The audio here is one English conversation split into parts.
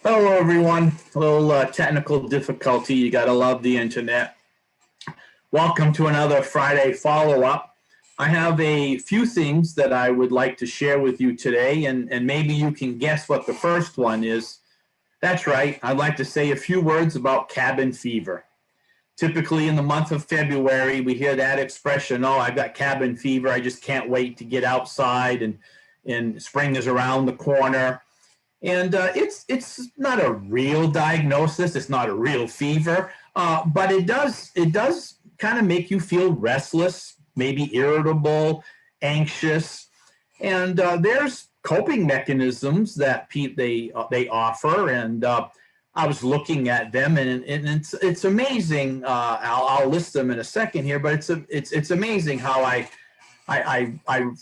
Hello, everyone. A little technical difficulty. You got to love the internet. Welcome to another Friday follow-up. I have a few things that I would like to share with you today, and maybe you can guess what the first one is. That's right. I'd like to say a few words about cabin fever. Typically in the month of February, we hear that expression, oh, I've got cabin fever. I just can't wait to get outside, and spring is around the corner. And it's not a real diagnosis. It's not a real fever, but it does kind of make you feel restless, maybe irritable, anxious, and there's coping mechanisms that they offer, and I was looking at them, and it's amazing. I'll list them in a second here, but it's amazing how I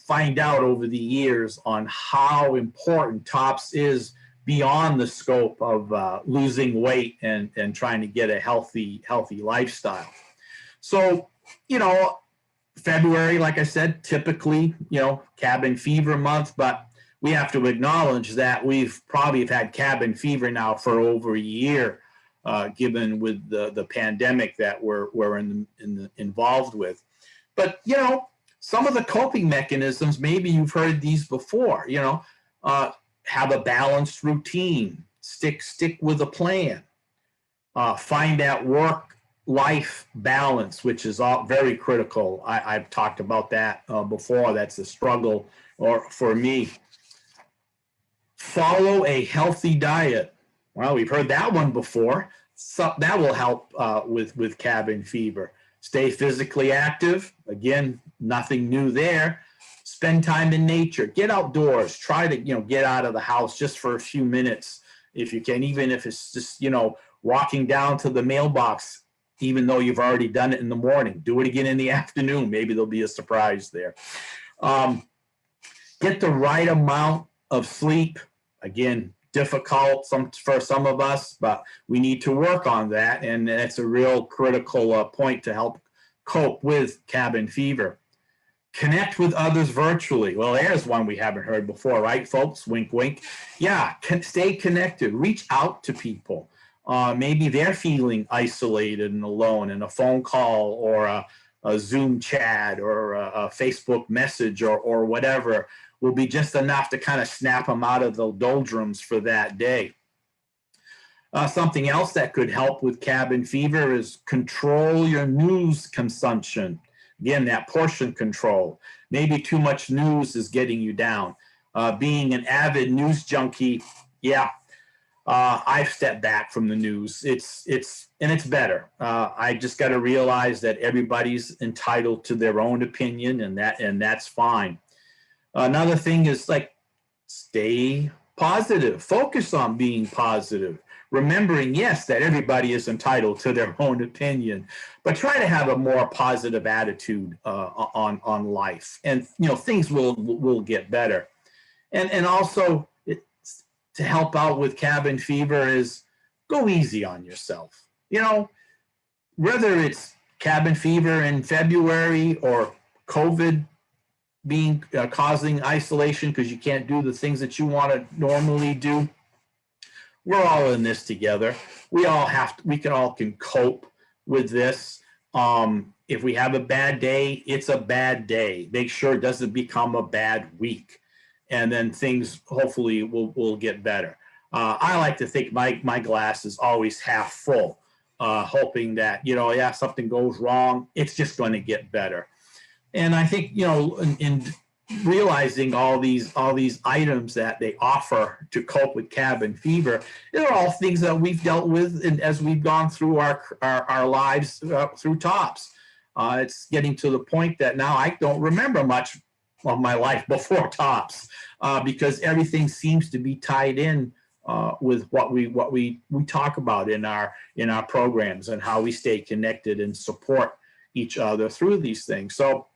find out over the years on how important TOPS is beyond the scope of losing weight and trying to get a healthy lifestyle. So, February, like I said, typically, cabin fever month, but we have to acknowledge that we've probably had cabin fever now for over a year, given with the pandemic that we're involved with. But, some of the coping mechanisms, maybe you've heard these before, have a balanced routine, stick with a plan, find that work-life balance, which is very critical. I've talked about that before. That's a struggle for me. Follow a healthy diet. Well, we've heard that one before. So that will help with cabin fever. Stay physically active. Again, nothing new there. Spend time in nature. Get outdoors. Try to, get out of the house just for a few minutes if you can, even if it's just, walking down to the mailbox, even though you've already done it in the morning. Do it again in the afternoon. Maybe there'll be a surprise there. Get the right amount of sleep. Again, difficult for some of us, but we need to work on that, and that's a real critical point to help cope with cabin fever. Connect with others virtually. Well, there's one we haven't heard before, right, folks? Wink, wink. Yeah, stay connected. Reach out to people. Maybe they're feeling isolated and alone, and a phone call or a Zoom chat or a Facebook message or whatever will be just enough to kind of snap them out of the doldrums for that day. Something else that could help with cabin fever is control your news consumption. Again, that portion control. Maybe too much news is getting you down. Being an avid news junkie, I've stepped back from the news. It's better. I just got to realize that everybody's entitled to their own opinion, and that's fine. Another thing is stay positive. Focus on being positive. Remembering, yes, that everybody is entitled to their own opinion, but try to have a more positive attitude on life, and things will get better. And also, to help out with cabin fever is go easy on yourself. Whether it's cabin fever in February or COVID being causing isolation because you can't do the things that you want to normally do. We're all in this together. We all can cope with this. If we have a bad day, it's a bad day. Make sure it doesn't become a bad week, and then things hopefully will get better. I like to think my glass is always half full, hoping that something goes wrong, it's just going to get better. And I think in realizing all these items that they offer to cope with cabin fever, they're all things that we've dealt with as we've gone through our lives through TOPS. It's getting to the point that now I don't remember much of my life before TOPS because everything seems to be tied in with what we talk about in our programs and how we stay connected and support each other through these things. So,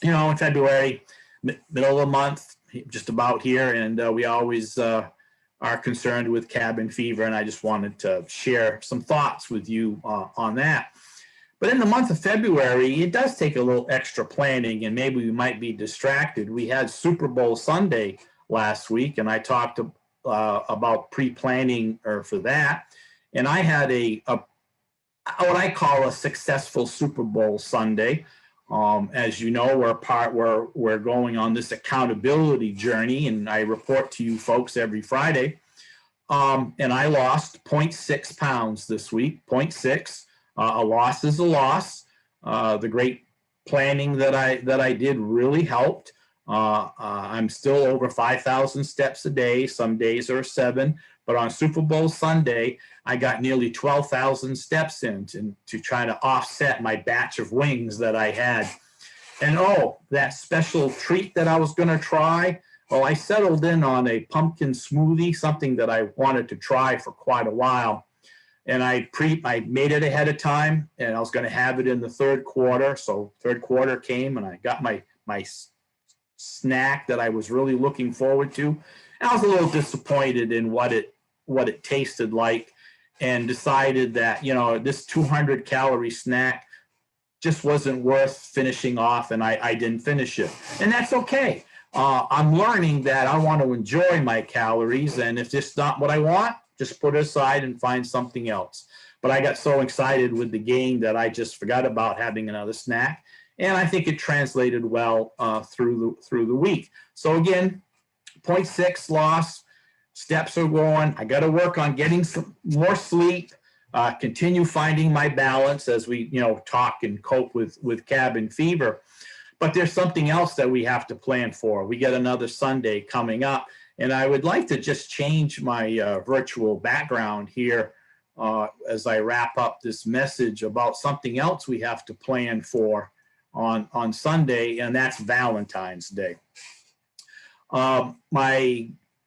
in February, middle of the month, just about here, and we always are concerned with cabin fever, and I just wanted to share some thoughts with you on that. But in the month of February, it does take a little extra planning, and maybe we might be distracted. We had Super Bowl Sunday last week, and I talked about pre-planning or for that. And I had a what I call a successful Super Bowl Sunday. As you know, we're going on this accountability journey, and I report to you folks every Friday. And I lost 0.6 pounds this week. 0.6. A loss is a loss. The great planning that I did really helped. I'm still over 5,000 steps a day. Some days are 7, but on Super Bowl Sunday, I got nearly 12,000 steps in to try to offset my batch of wings that I had. And that special treat that I was going to try, well, I settled in on a pumpkin smoothie, something that I wanted to try for quite a while. And I made it ahead of time, and I was going to have it in the third quarter. So third quarter came, and I got my snack that I was really looking forward to. And I was a little disappointed in what it tasted like, and decided that, this 200 calorie snack just wasn't worth finishing off, and I didn't finish it. And that's okay. I'm learning that I want to enjoy my calories, and if it's not what I want, just put it aside and find something else. But I got so excited with the game that I just forgot about having another snack, and I think it translated well through the week. So again, 0.6 loss. Steps are going. I got to work on getting some more sleep. Continue finding my balance as we talk and cope with cabin fever. But there's something else that we have to plan for. We get another Sunday coming up, and I would like to just change my virtual background here as I wrap up this message about something else we have to plan for on Sunday, and that's Valentine's Day.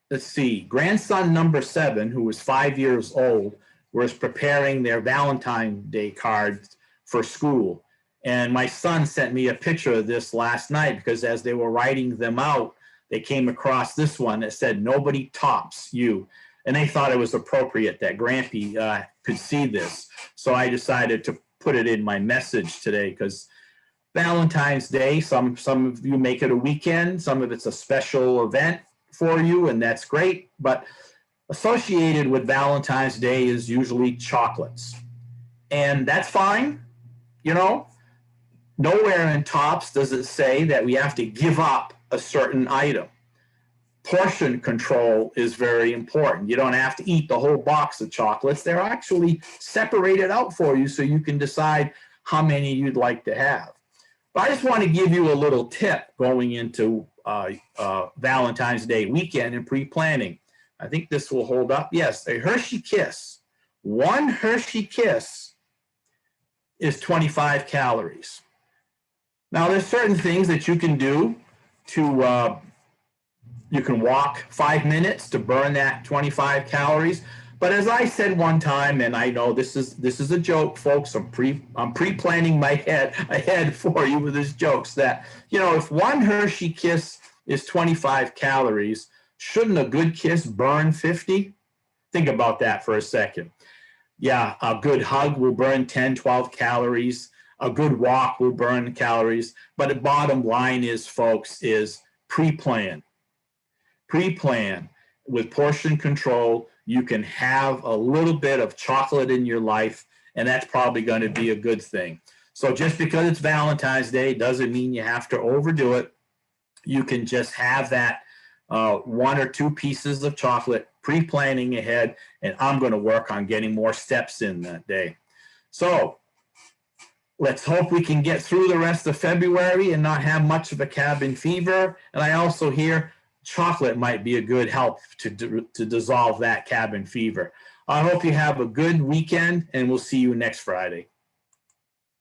Let's see, grandson number 7, who was 5 years old, was preparing their Valentine's Day cards for school. And my son sent me a picture of this last night, because as they were writing them out, they came across this one that said, "Nobody tops you." And they thought it was appropriate that Grampy could see this. So I decided to put it in my message today, because Valentine's Day, some of you make it a weekend, some of it's a special event for you, and that's great. But associated with Valentine's Day is usually chocolates. And that's fine. Nowhere in Tops does it say that we have to give up a certain item. Portion control is very important. You don't have to eat the whole box of chocolates. They're actually separated out for you so you can decide how many you'd like to have. But I just want to give you a little tip going into Valentine's Day weekend and pre-planning. I think this will hold up. Yes, a Hershey Kiss. One Hershey Kiss is 25 calories. Now, there's certain things that you can do to, you can walk 5 minutes to burn that 25 calories. But as I said one time, and I know this is a joke, folks, I'm pre-planning my head ahead for you with these jokes, that, if one Hershey Kiss is 25 calories, shouldn't a good kiss burn 50? Think about that for a second. Yeah, a good hug will burn 10, 12 calories. A good walk will burn calories. But the bottom line is, folks, is pre-plan. Pre-plan with portion control. You can have a little bit of chocolate in your life, and that's probably going to be a good thing. So just because it's Valentine's Day doesn't mean you have to overdo it. You can just have that 1 or 2 pieces of chocolate, pre-planning ahead, and I'm going to work on getting more steps in that day. So let's hope we can get through the rest of February and not have much of a cabin fever. And I also hear chocolate might be a good help to dissolve that cabin fever. I hope you have a good weekend, and we'll see you next Friday.